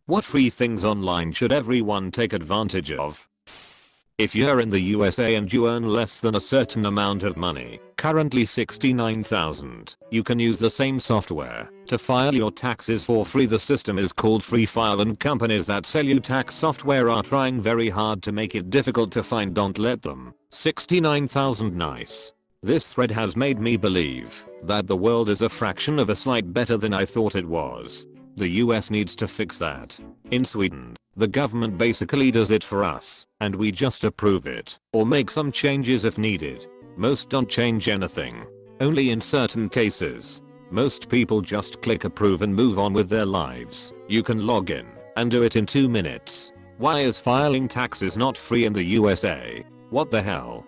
What free things online should everyone take advantage of? If you're in the USA and you earn less than a certain amount of money, currently $69,000, you can use the same software to file your taxes for free. The system is called Free File and companies that sell you tax software are trying very hard to make it difficult to find. Don't let them. 69,000 nice. This thread has made me believe that the world is a fraction of a slight better than I thought it was. The US needs to fix that. In Sweden, the government basically does it for us, and we just approve it, or make some changes if needed. Most don't change anything. Only in certain cases. Most people just click approve and move on with their lives. You can log in and do it in 2 minutes. Why is filing taxes not free in the USA? What the hell?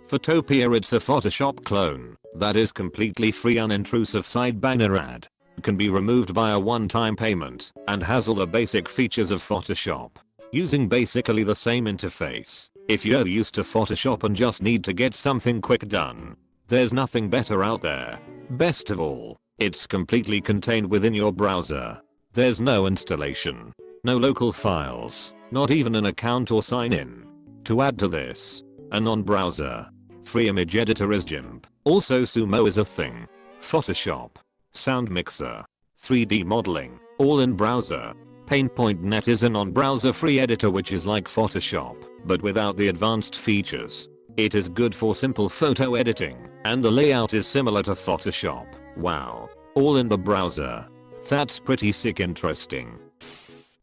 Photopea, it's a Photoshop clone that is completely free. Unintrusive side banner ad. Can be removed by a one-time payment and has all the basic features of Photoshop. Using basically the same interface. If you're used to Photoshop and just need to get something quick done, there's nothing better out there. Best of all, it's completely contained within your browser. There's no installation, no local files, not even an account or sign in. To add to this, a non-browser free image editor is GIMP. Also Sumo is a thing. Photoshop, Sound Mixer, 3D modeling, all in browser. Paint.net is a non-browser free editor which is like Photoshop, but without the advanced features. It is good for simple photo editing, and the layout is similar to Photoshop. Wow. All in the browser. That's pretty sick. Interesting.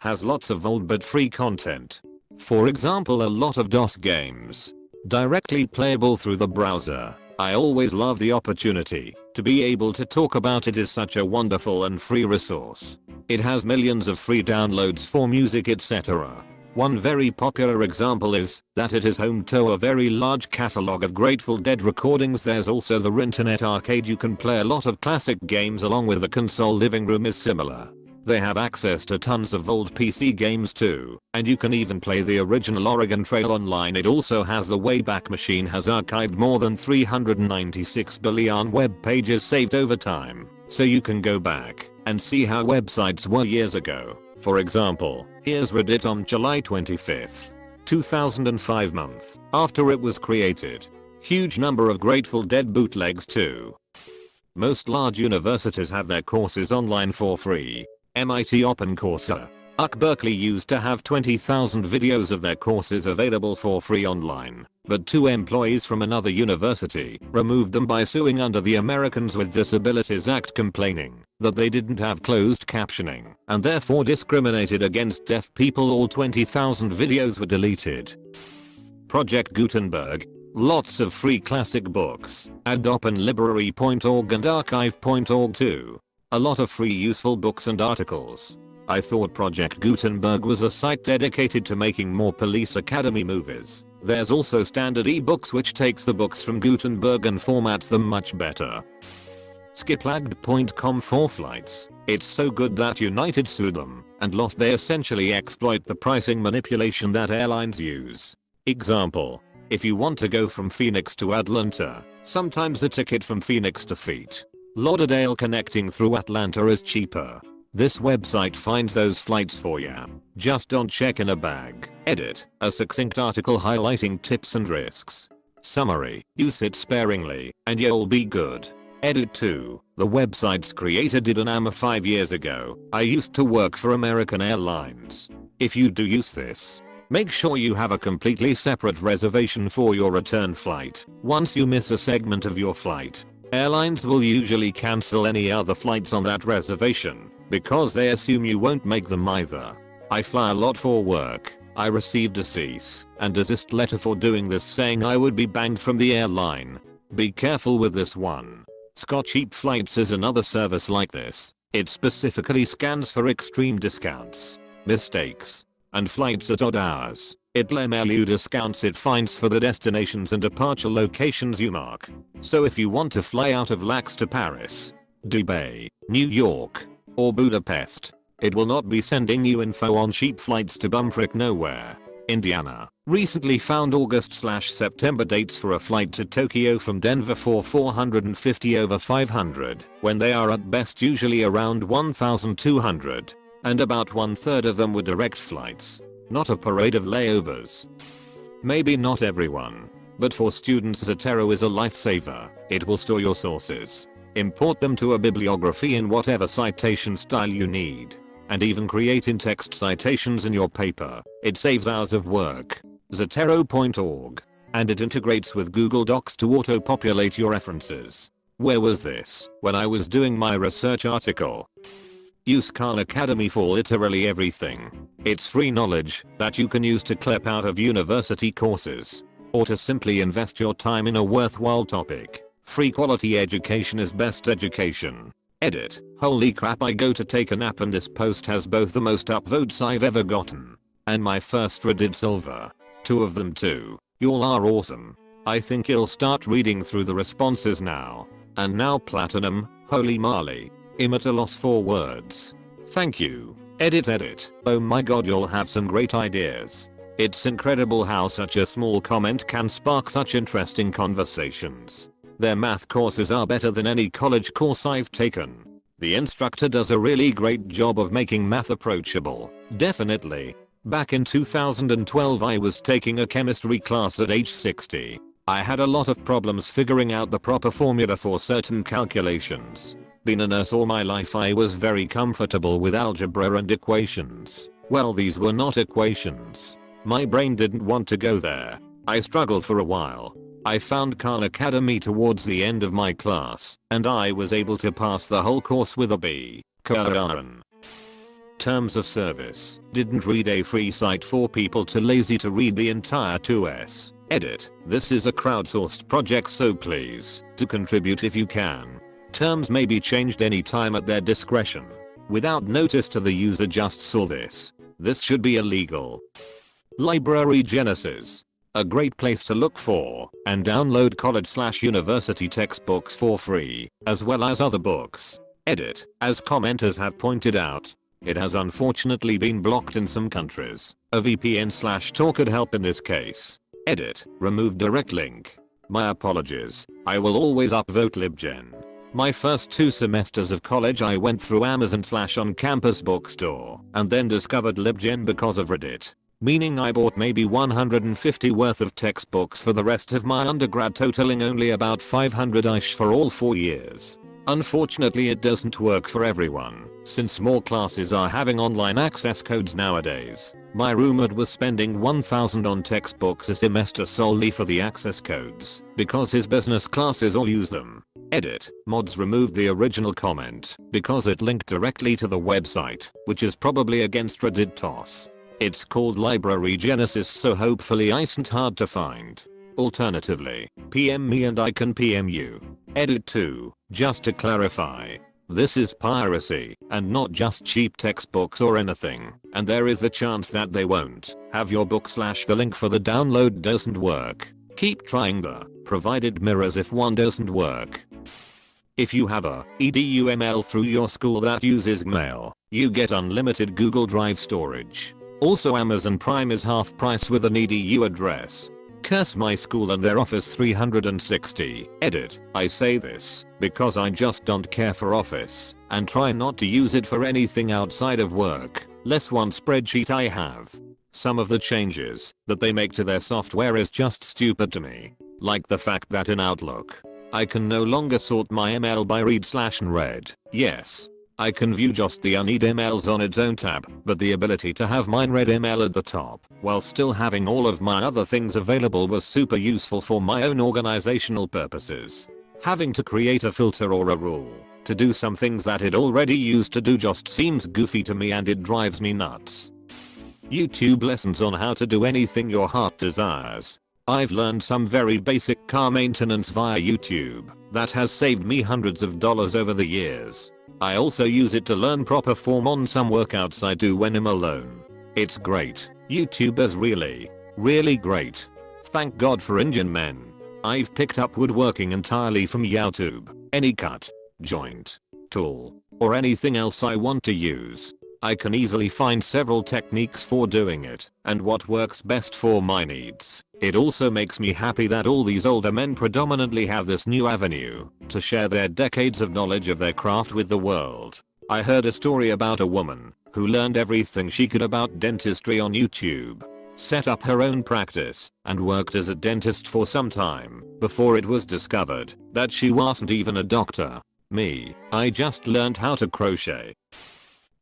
Has lots of old but free content. For example, a lot of DOS games. Directly playable through the browser. I always love the opportunity to be able to talk about it. Is such a wonderful and free resource. It has millions of free downloads for music, etc. One very popular example is that it is home to a very large catalog of Grateful Dead recordings. There's also the Internet Arcade. You can play a lot of classic games along with the console. Living Room is similar. They have access to tons of old PC games too, and you can even play the original Oregon Trail online. It also has the Wayback Machine, has archived more than 396 billion web pages saved over time, so you can go back and see how websites were years ago. For example, here's Reddit on July 25th, 2005, month after it was created. Huge number of Grateful Dead bootlegs too. Most large universities have their courses online for free. MIT OpenCoursera. Berkeley used to have 20,000 videos of their courses available for free online, but 2 employees from another university removed them by suing under the Americans with Disabilities Act, complaining that they didn't have closed captioning and therefore discriminated against deaf people. All 20,000 videos were deleted. Project Gutenberg. Lots of free classic books at openlibrary.org and archive.org too. A lot of free useful books and articles. I thought Project Gutenberg was a site dedicated to making more Police Academy movies. There's also standard ebooks which takes the books from Gutenberg and formats them much better. Skiplagged.com for flights. It's so good that United sued them and lost. They essentially exploit the pricing manipulation that airlines use. Example. If you want to go from Phoenix to Atlanta, sometimes the ticket from Phoenix to Fort Lauderdale connecting through Atlanta is cheaper. This website finds those flights for you. Just don't check in a bag. Edit. A succinct article highlighting tips and risks. Summary. Use it sparingly, and you'll be good. Edit 2. The website's creator did an AMA 5 years ago. I used to work for American Airlines. If you do use this, make sure you have a completely separate reservation for your return flight. Once you miss a segment of your flight, airlines will usually cancel any other flights on that reservation because they assume you won't make them either. I fly a lot for work. I received a cease and desist letter for doing this saying I would be banned from the airline. Be careful with this one. Cheap Flights is another service like this. It specifically scans for extreme discounts, mistakes, and flights at odd hours. It'll email you discounts it finds for the destinations and departure locations you mark. So if you want to fly out of LAX to Paris, Dubai, New York, or Budapest, it will not be sending you info on cheap flights to bumfrick nowhere. Indiana recently found August/September dates for a flight to Tokyo from Denver for $450 over $500 when they are at best usually around $1,200. And about 1/3 of them were direct flights. Not a parade of layovers. Maybe not everyone, but for students Zotero is a lifesaver. It will store your sources, import them to a bibliography in whatever citation style you need, and even create in-text citations in your paper. It saves hours of work. Zotero.org. And it integrates with Google Docs to auto-populate your references. Where was this? When I was doing my research article. Use Khan Academy for literally everything. It's free knowledge that you can use to clip out of university courses, or to simply invest your time in a worthwhile topic. Free quality education is best education. Edit. Holy crap, I go to take a nap and this post has both the most upvotes I've ever gotten and my first Reddit silver. 2 of them too. Y'all are awesome. I think I'll start reading through the responses now. And now platinum, holy moly. I'm at a loss for words. Thank you. Edit. Oh my god, you'll have some great ideas. It's incredible how such a small comment can spark such interesting conversations. Their math courses are better than any college course I've taken. The instructor does a really great job of making math approachable. Definitely. Back in 2012 I was taking a chemistry class at age 60. I had a lot of problems figuring out the proper formula for certain calculations. Been a nurse all my life, I was very comfortable with algebra and equations. Well, these were not equations. My brain didn't want to go there. I struggled for a while. I found Khan Academy towards the end of my class, and I was able to pass the whole course with a B. Karan. Terms of service. Didn't read a free site for people too lazy to read the entire 2S. Edit. This is a crowdsourced project, so please do contribute if you can. Terms may be changed anytime at their discretion. Without notice to the user, just saw this. This should be illegal. Library Genesis. A great place to look for and download college/university textbooks for free, as well as other books. Edit. As commenters have pointed out, it has unfortunately been blocked in some countries. A VPN/Tor could help in this case. Edit. Remove direct link. My apologies. I will always upvote LibGen. My first 2 semesters of college I went through Amazon/on-campus bookstore and then discovered LibGen because of Reddit. Meaning I bought maybe 150 worth of textbooks for the rest of my undergrad, totaling only about 500-ish for all 4 years. Unfortunately it doesn't work for everyone, since more classes are having online access codes nowadays. My roommate was spending $1,000 on textbooks a semester solely for the access codes, because his business classes all use them. Edit. Mods removed the original comment because it linked directly to the website, which is probably against Reddit TOS. It's called Library Genesis, so hopefully isn't hard to find. Alternatively, PM me and I can PM you. Edit 2. Just to clarify, this is piracy and not just cheap textbooks or anything, and there is a chance that they won't have your book / the link for the download doesn't work. Keep trying the provided mirrors if one doesn't work. If you have a EDUML through your school that uses Gmail, you get unlimited Google Drive storage. Also, Amazon Prime is half price with an EDU address. Curse my school and their Office 360. Edit. I say this because I just don't care for Office and try not to use it for anything outside of work, less one spreadsheet I have. Some of the changes that they make to their software is just stupid to me. Like the fact that in Outlook, I can no longer sort my email by read/unread. Yes, I can view just the unread emails on its own tab, but the ability to have mine read email at the top while still having all of my other things available was super useful for my own organizational purposes. Having to create a filter or a rule to do some things that it already used to do just seems goofy to me, and it drives me nuts. YouTube lessons on how to do anything your heart desires. I've learned some very basic car maintenance via YouTube that has saved me hundreds of dollars over the years. I also use it to learn proper form on some workouts I do when I'm alone. It's great. YouTube is really, really great. Thank God for Indian men. I've picked up woodworking entirely from YouTube. Any cut, joint, tool, or anything else I want to use, I can easily find several techniques for doing it and what works best for my needs. It also makes me happy that all these older men predominantly have this new avenue to share their decades of knowledge of their craft with the world. I heard a story about a woman who learned everything she could about dentistry on YouTube, set up her own practice, and worked as a dentist for some time before it was discovered that she wasn't even a doctor. Me, I just learned how to crochet.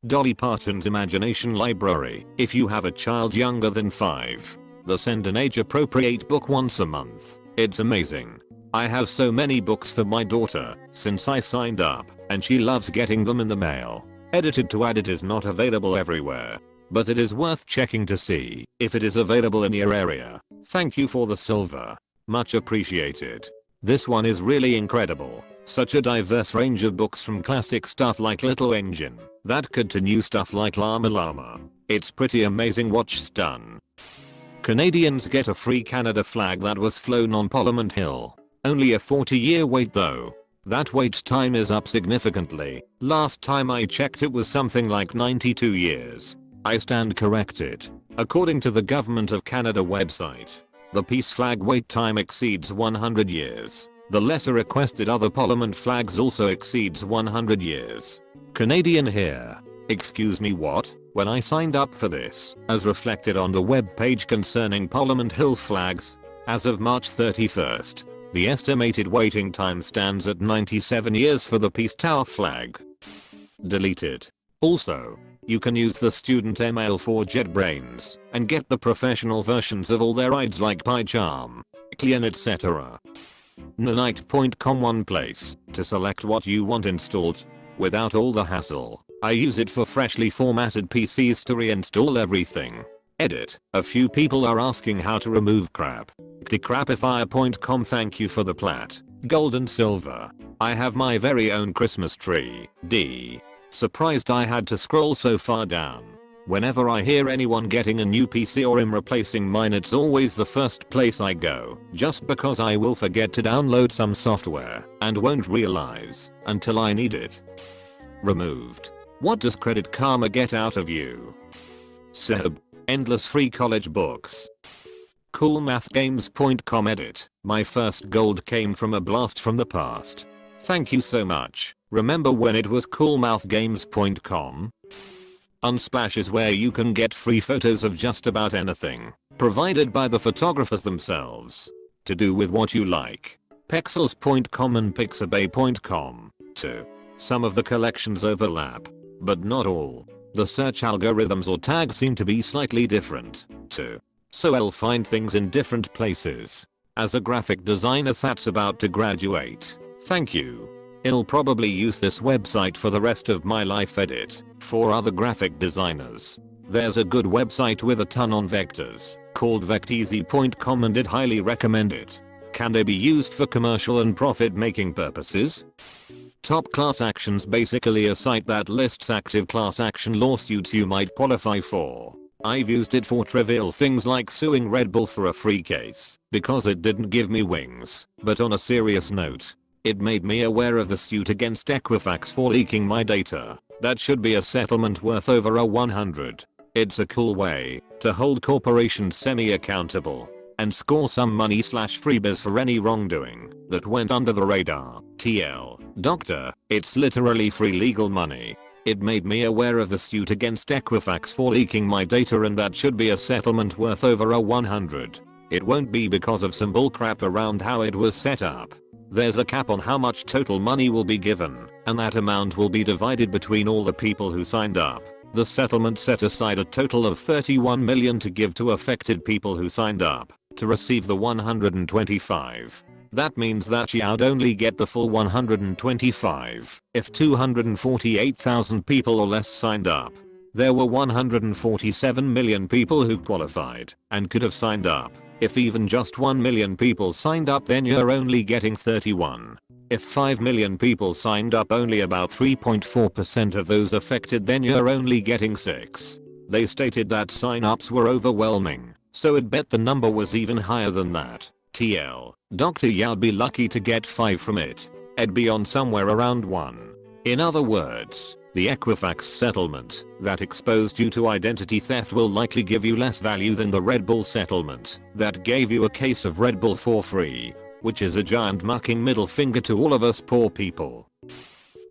Dolly Parton's Imagination Library. If you have a child younger than 5, they send an age appropriate book once a month. It's amazing. I have so many books for my daughter since I signed up, and she loves getting them in the mail. Edited to add it is not available everywhere, but it is worth checking to see if it is available in your area. Thank you for the silver. Much appreciated. This one is really incredible. Such a diverse range of books from classic stuff like Little Engine, that kid, to new stuff like Llama Llama. It's pretty amazing what's done. Canadians get a free Canada flag that was flown on Parliament Hill. Only a 40-year wait though. That wait time is up significantly. Last time I checked it was something like 92 years. I stand corrected. According to the Government of Canada website, the peace flag wait time exceeds 100 years. The lesser requested other Parliament flags also exceeds 100 years. Canadian here. Excuse me, what? When I signed up for this, as reflected on the web page concerning Parliament Hill flags, as of March 31st, the estimated waiting time stands at 97 years for the Peace Tower flag. Deleted. Also, you can use the student email for JetBrains and get the professional versions of all their rides like PyCharm, Clean, etc. Nanite.com, one place to select what you want installed without all the hassle. I use it for freshly formatted PCs to reinstall everything. Edit. A few people are asking how to remove crap. Decrapify.com, thank you for the plat, gold and silver. I have my very own Christmas tree. D. Surprised I had to scroll so far down. Whenever I hear anyone getting a new PC or am replacing mine, it's always the first place I go, just because I will forget to download some software and won't realize until I need it. Removed. What does Credit Karma get out of you? Seb. Endless free college books. Coolmathgames.com. Edit. My first gold came from a blast from the past. Thank you so much. Remember when it was coolmathgames.com? Unsplash is where you can get free photos of just about anything, provided by the photographers themselves. To do with what you like. Pexels.com and Pixabay.com. too. Some of the collections overlap, but not all. The search algorithms or tags seem to be slightly different, too. So I'll find things in different places. As a graphic designer that's about to graduate, thank you. I'll probably use this website for the rest of my life. Edit. For other graphic designers, there's a good website with a ton on vectors called vecteasy.com and I'd highly recommend it. Can they be used for commercial and profit making purposes? Top Class Actions, basically a site that lists active class action lawsuits you might qualify for. I've used it for trivial things like suing Red Bull for a free case because it didn't give me wings, but on a serious note, it made me aware of the suit against Equifax for leaking my data. That should be a settlement worth over a 100. It's a cool way to hold corporations semi-accountable and score some money/freebies for any wrongdoing that went under the radar. TL. Doctor, it's literally free legal money. It made me aware of the suit against Equifax for leaking my data and that should be a settlement worth over a 100. It won't be because of some bullcrap around how it was set up. There's a cap on how much total money will be given, and that amount will be divided between all the people who signed up. The settlement set aside a total of $31 million to give to affected people who signed up to receive the 125. That means that you'd only get the full 125 if 248,000 people or less signed up. There were 147 million people who qualified and could have signed up. If even just 1 million people signed up, then you're only getting 31. If 5 million people signed up, only about 3.4% of those affected, then you're only getting 6. They stated that sign-ups were overwhelming, so I'd bet the number was even higher than that. TL. Doctor, you'd be lucky to get 5 from it. I'd be on somewhere around 1. In other words, the Equifax settlement that exposed you to identity theft will likely give you less value than the Red Bull settlement that gave you a case of Red Bull for free, which is a giant mucking middle finger to all of us poor people.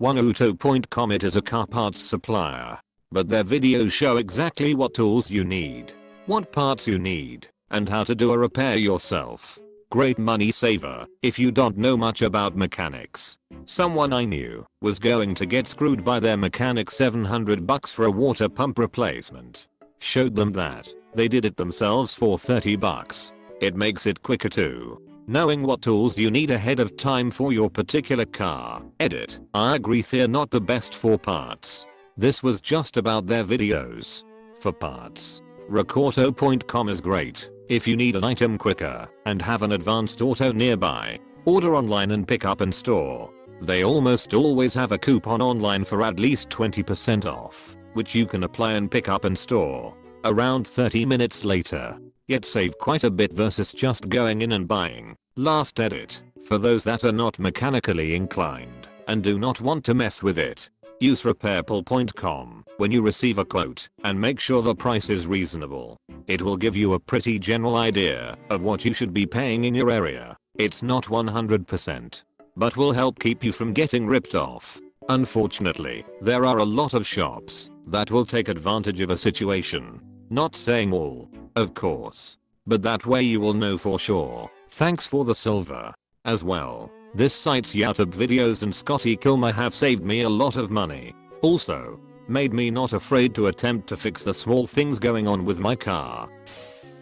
OneAuto.com. It is a car parts supplier but their videos show exactly what tools you need, what parts you need, and how to do a repair yourself. Great money saver if you don't know much about mechanics. Someone I knew was going to get screwed by their mechanic $700 for a water pump replacement. Showed them that. They did it themselves for $30. It makes it quicker too. Knowing what tools you need ahead of time for your particular car. Edit. I agree they're not the best for parts. This was just about their videos. For parts, Recorto.com is great if you need an item quicker and have an advanced auto nearby. Order online and pick up in store. They almost always have a coupon online for at least 20% off, which you can apply and pick up in store around 30 minutes later. Yet save quite a bit versus just going in and buying. Last edit. For those that are not mechanically inclined and do not want to mess with it, use repairpool.com when you receive a quote and make sure the price is reasonable. It will give you a pretty general idea of what you should be paying in your area. It's not 100%, but will help keep you from getting ripped off. Unfortunately, there are a lot of shops that will take advantage of a situation. Not saying all, of course, but that way you will know for sure. Thanks for the silver as well. This site's YouTube videos and Scotty Kilmer have saved me a lot of money. Also, made me not afraid to attempt to fix the small things going on with my car.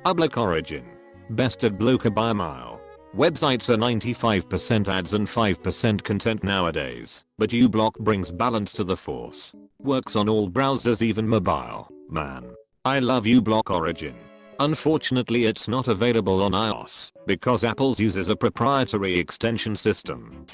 Public Origin. Bested bloke by a mile. Websites are 95% ads and 5% content nowadays, but uBlock brings balance to the force. Works on all browsers, even mobile. Man, I love uBlock Origin. Unfortunately, it's not available on iOS because Apple uses a proprietary extension system.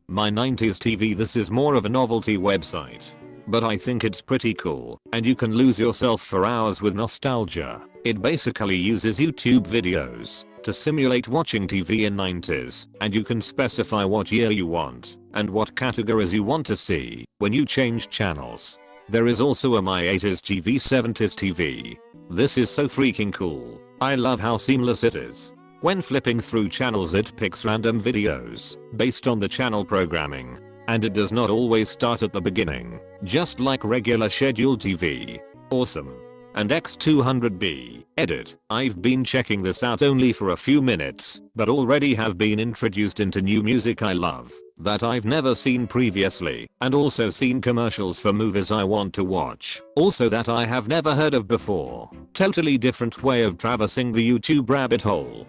My 90s TV. This is more of a novelty website, but I think it's pretty cool and you can lose yourself for hours with nostalgia. It basically uses YouTube videos to simulate watching TV in 90s, and you can specify what year you want and what categories you want to see when you change channels. There is also a My 80s TV 70s TV. This is so freaking cool. I love how seamless it is. When flipping through channels, it picks random videos based on the channel programming, and it does not always start at the beginning, just like regular scheduled TV. Awesome. And X200B. Edit. I've been checking this out only for a few minutes, but already have been introduced into new music I love that I've never seen previously, and also seen commercials for movies I want to watch, also that I have never heard of before. Totally different way of traversing the YouTube rabbit hole.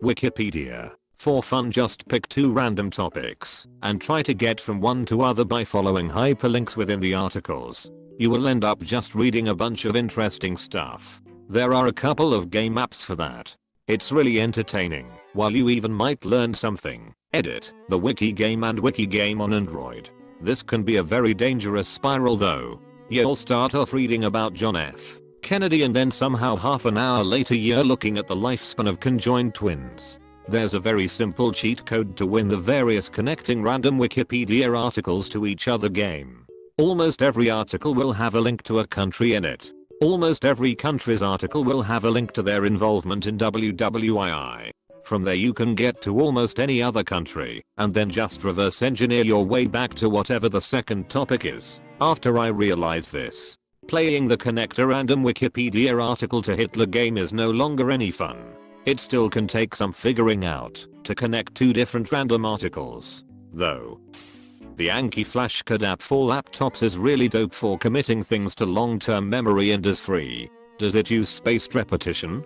Wikipedia. For fun, just pick 2 random topics and try to get from one to other by following hyperlinks within the articles. You will end up just reading a bunch of interesting stuff. There are a couple of game apps for that. It's really entertaining, while you even might learn something. Edit. The Wiki Game and Wiki Game on Android. This can be a very dangerous spiral though. You'll start off reading about John F. Kennedy and then somehow half an hour later you're looking at the lifespan of conjoined twins. There's a very simple cheat code to win the various connecting random Wikipedia articles to each other game. Almost every article will have a link to a country in it. Almost every country's article will have a link to their involvement in WWII. From there you can get to almost any other country, and then just reverse engineer your way back to whatever the second topic is. After I realized this, playing the connector random Wikipedia article to Hitler game is no longer any fun. It still can take some figuring out to connect 2 different random articles, though. The Anki flashcard app for laptops is really dope for committing things to long-term memory and is free. Does it use spaced repetition?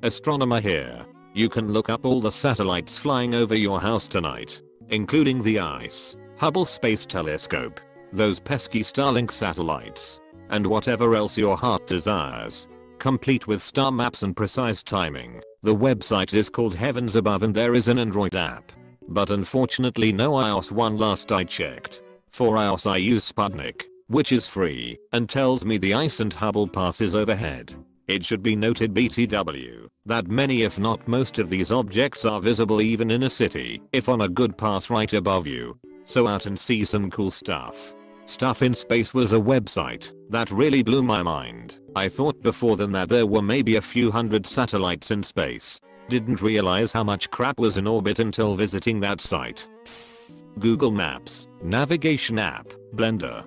Astronomer here. You can look up all the satellites flying over your house tonight, including the ICE, Hubble Space Telescope, those pesky Starlink satellites, and whatever else your heart desires, complete with star maps and precise timing. The website is called Heavens Above and there is an Android app, but unfortunately no iOS one last I checked. For iOS I use Sputnik, which is free and tells me the ICE and Hubble passes overhead. It should be noted BTW that many if not most of these objects are visible even in a city if on a good pass right above you. So out and see some cool stuff. Stuff in Space was a website that really blew my mind. I thought before then that there were maybe a few hundred satellites in space. Didn't realize how much crap was in orbit until visiting that site. Google Maps, navigation app, Blender.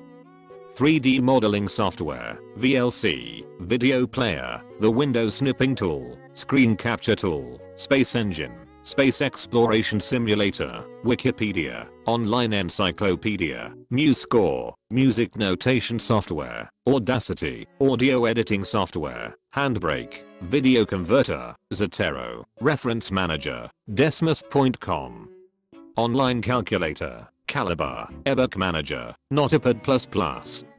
3D modeling software, VLC, video player, the window snipping tool, screen capture tool, space engine, space exploration simulator, Wikipedia, online encyclopedia, MuseScore, music notation software, Audacity, audio editing software, Handbrake, video converter, Zotero, reference manager, Desmos.com, online calculator, Calibre, ebook manager, Notepad++,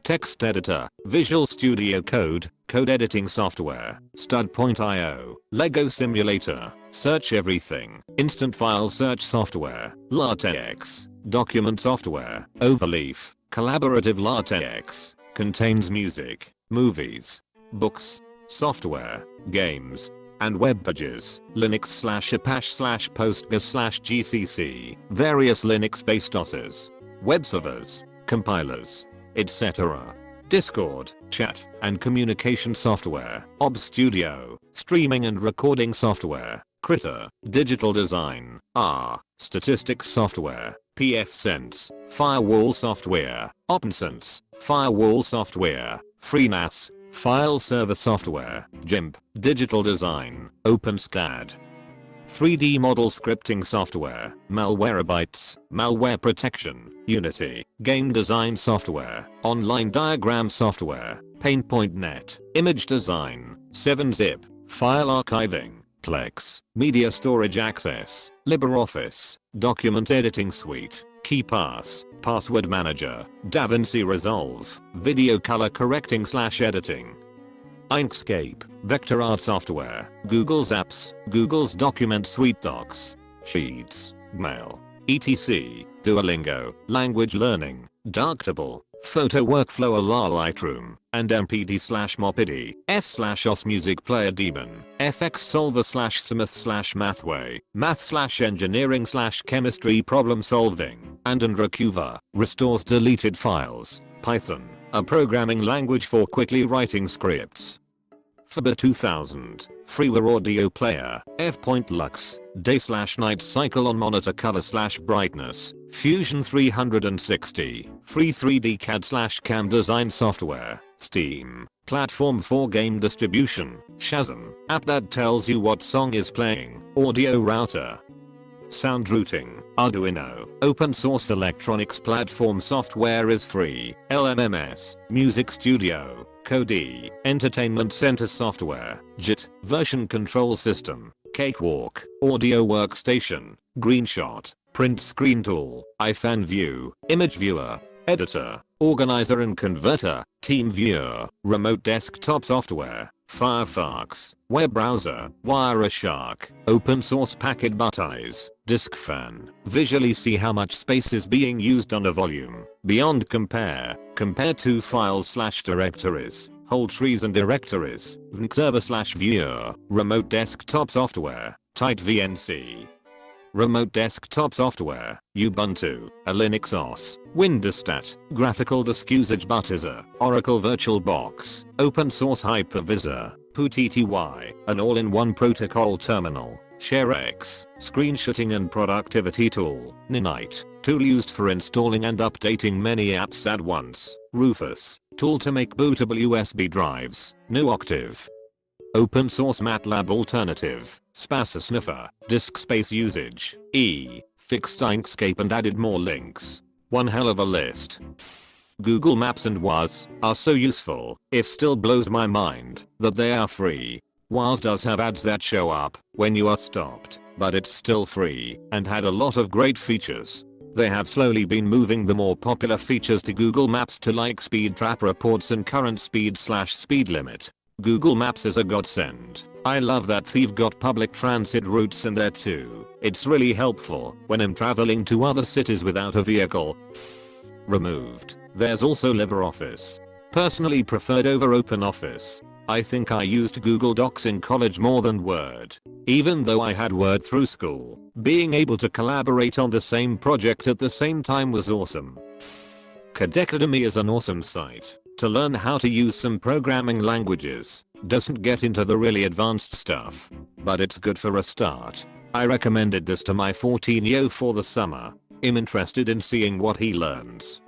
text editor, Visual Studio Code, code editing software, Stud.io, Lego simulator, search everything, instant file search software, LaTeX, document software, Overleaf, collaborative LaTeX, contains music, movies, books, software, games, and web pages, Linux/Apache/Postgres/GCC, various Linux-based OSes, web servers, compilers, etc. Discord, chat, and communication software, OBS Studio, streaming and recording software, Critter, digital design, R, statistics software, pfSense, firewall software, OpenSense, firewall software, FreeNAS, file server software, GIMP, digital design, OpenSCAD. 3D model scripting software, Malwarebytes, malware protection, Unity, game design software, online diagram software, Paint.net, image design, 7-zip, file archiving, Plex, media storage access, LibreOffice, document editing suite, KeyPass, password manager, DaVinci Resolve, video color correcting/editing, Inkscape, vector art software, Google's apps, Google's document suite Docs, Sheets, Mail, etc., Duolingo, language learning, Darktable, photo workflow Lightroom, and MPD/Mopedy, F/OS music player Daemon, FX solver/smith/mathway, math/engineering/chemistry problem solving, and Recuva, restores deleted files, Python, a programming language for quickly writing scripts. FBA 2000, freeware audio player, F.Lux, day/night cycle on monitor color/brightness, Fusion 360, free 3D CAD/CAM design software, Steam, platform for game distribution, Shazam, app that tells you what song is playing, audio router, sound routing, Arduino, open source electronics platform software is free, LMMS, Music Studio, Kodi, Entertainment Center software, JIT, version control system, Cakewalk, audio workstation, Greenshot, print screen tool, iFanView, image viewer, editor, organizer and converter, TeamViewer, remote desktop software, Firefox, web browser, Wireshark, open source packet butties, disk fan, visually see how much space is being used on a volume, beyond compare to files/directories, whole trees and directories, server/viewer, remote desktop software, tight VNC. Remote desktop software, Ubuntu, a Linux OS, Windowstat, graphical disk usage Buttiser, Oracle VirtualBox, open source hypervisor, PooTTY, an all-in-one protocol terminal, ShareX, screenshotting and productivity tool, Ninite, tool used for installing and updating many apps at once, Rufus, tool to make bootable USB drives, NuOctave. Open source MATLAB alternative, Spacer Sniffer, disk space usage, fixed Inkscape and added more links. One hell of a list. Google Maps and Waze are so useful, it still blows my mind that they are free. Waze does have ads that show up when you are stopped, but it's still free and had a lot of great features. They have slowly been moving the more popular features to Google Maps to like speed trap reports and current speed/speed limit. Google Maps is a godsend. I love that they've got public transit routes in there too. It's really helpful when I'm traveling to other cities without a vehicle. Removed. There's also LibreOffice. Personally preferred over OpenOffice. I think I used Google Docs in college more than Word. Even though I had Word through school, being able to collaborate on the same project at the same time was awesome. Codecademy is an awesome site to learn how to use some programming languages. Doesn't get into the really advanced stuff, but it's good for a start. I recommended this to my 14-year-old for the summer. I'm interested in seeing what he learns.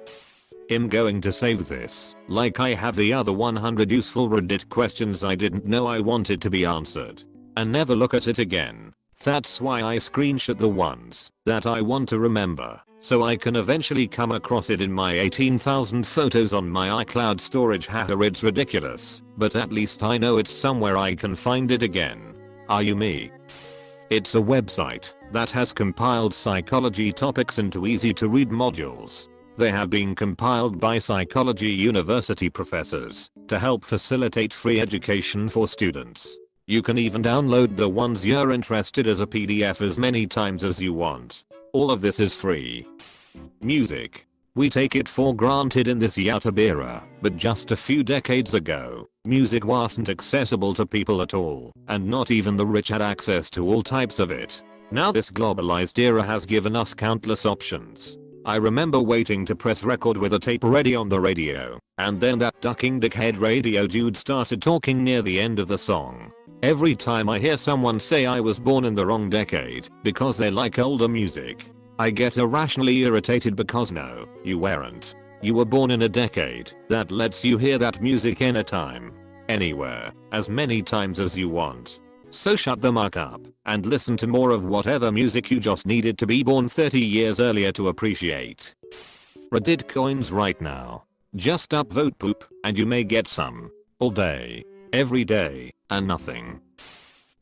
I'm going to save this, like I have the other 100 useful Reddit questions I didn't know I wanted to be answered, and never look at it again. That's why I screenshot the ones that I want to remember, so I can eventually come across it in my 18,000 photos on my iCloud storage. Haha, it's ridiculous, but at least I know it's somewhere I can find it again. Are you me? It's a website that has compiled psychology topics into easy to read modules. They have been compiled by psychology university professors to help facilitate free education for students. You can even download the ones you're interested as a PDF as many times as you want. All of this is free. Music. We take it for granted in this YouTube era, but just a few decades ago, music wasn't accessible to people at all, and not even the rich had access to all types of it. Now this globalized era has given us countless options. I remember waiting to press record with a tape ready on the radio, and then that ducking dickhead radio dude started talking near the end of the song. Every time I hear someone say I was born in the wrong decade because they like older music, I get irrationally irritated because no, you weren't. You were born in a decade that lets you hear that music anytime, anywhere, as many times as you want. So shut the muck up and listen to more of whatever music you just needed to be born 30 years earlier to appreciate. Reddit coins right now. Just upvote poop and you may get some. All day, every day, and nothing.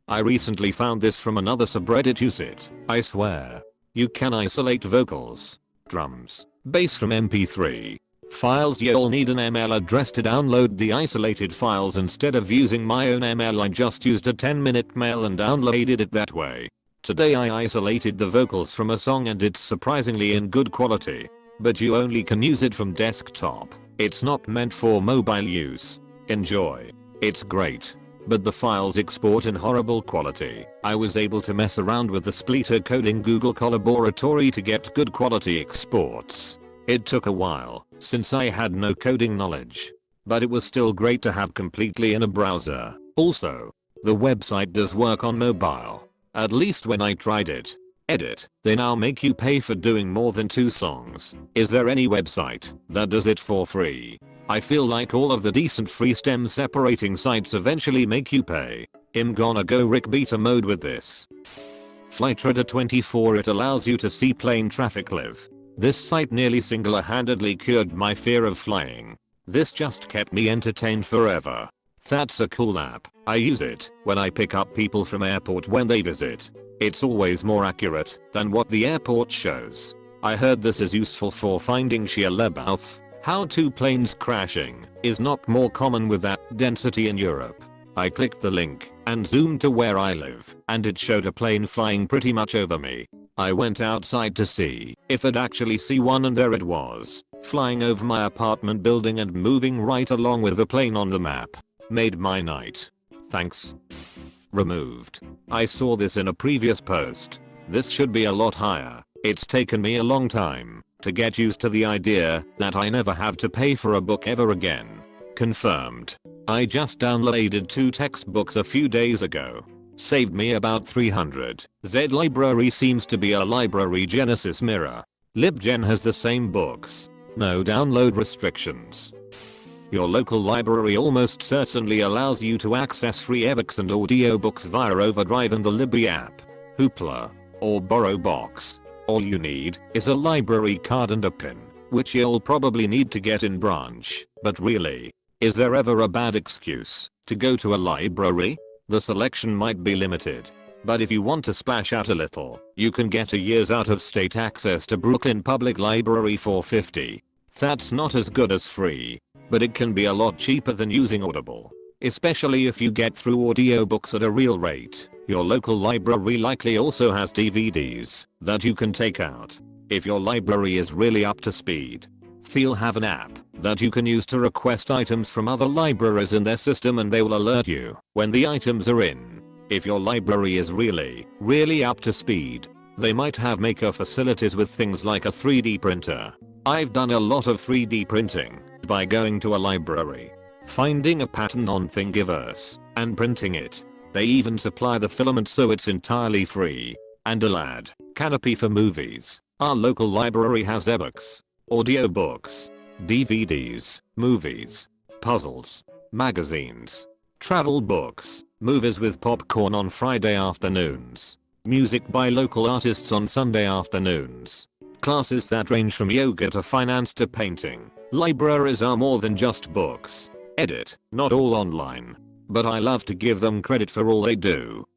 I recently found this from another subreddit. Use it, I swear. You can isolate vocals, drums, bass from MP3 files. You'll need an email address to download the isolated files. Instead of using my own email, I just used a 10-minute mail and downloaded it that way. Today I isolated the vocals from a song and it's surprisingly in good quality. But you only can use it from desktop. It's not meant for mobile use. Enjoy. It's great. But the files export in horrible quality. I was able to mess around with the splitter coding Google Collaboratory to get good quality exports. It took a while, since I had no coding knowledge. But it was still great to have completely in a browser. Also, the website does work on mobile. At least when I tried it. Edit. They now make you pay for doing more than 2 songs. Is there any website that does it for free? I feel like all of the decent free stem separating sites eventually make you pay. I'm gonna go Rick beta mode with this. Flightradar 24. It allows you to see plane traffic live. This site nearly single-handedly cured my fear of flying. This just kept me entertained forever. That's a cool app. I use it when I pick up people from airport when they visit. It's always more accurate than what the airport shows. I heard this is useful for finding sheer Lebauf. How 2 planes crashing is not more common with that density in Europe. I clicked the link and zoomed to where I live, and it showed a plane flying pretty much over me. I went outside to see if I'd actually see one, and there it was, flying over my apartment building and moving right along with the plane on the map. Made my night. Thanks. Removed. I saw this in a previous post. This should be a lot higher. It's taken me a long time to get used to the idea that I never have to pay for a book ever again. Confirmed. I just downloaded 2 textbooks a few days ago. Saved me about 300. Z Library seems to be a library Genesis mirror. LibGen has the same books. No download restrictions. Your local library almost certainly allows you to access free ebooks and audiobooks via Overdrive and the Libby app, Hoopla, or BorrowBox. All you need is a library card and a pin, which you'll probably need to get in branch. But really, is there ever a bad excuse to go to a library? The selection might be limited, but if you want to splash out a little, you can get a year's out-of-state access to Brooklyn Public Library for $50. That's not as good as free, but it can be a lot cheaper than using Audible, especially if you get through audiobooks at a real rate. Your local library likely also has DVDs that you can take out. If your library is really up to speed, they'll have an app that you can use to request items from other libraries in their system, and they will alert you when the items are in. If your library is really up to speed, they might have maker facilities with things like a 3D printer. I've done a lot of 3D printing by going to a library, finding a pattern on Thingiverse, and printing it. They even supply the filament, so it's entirely free. And a lad canopy for movies. Our local library has ebooks, audiobooks, DVDs, movies, puzzles, magazines, travel books, movies with popcorn on Friday afternoons, music by local artists on Sunday afternoons, classes that range from yoga to finance to painting. Libraries are more than just books. Edit, not all online. But I love to give them credit for all they do.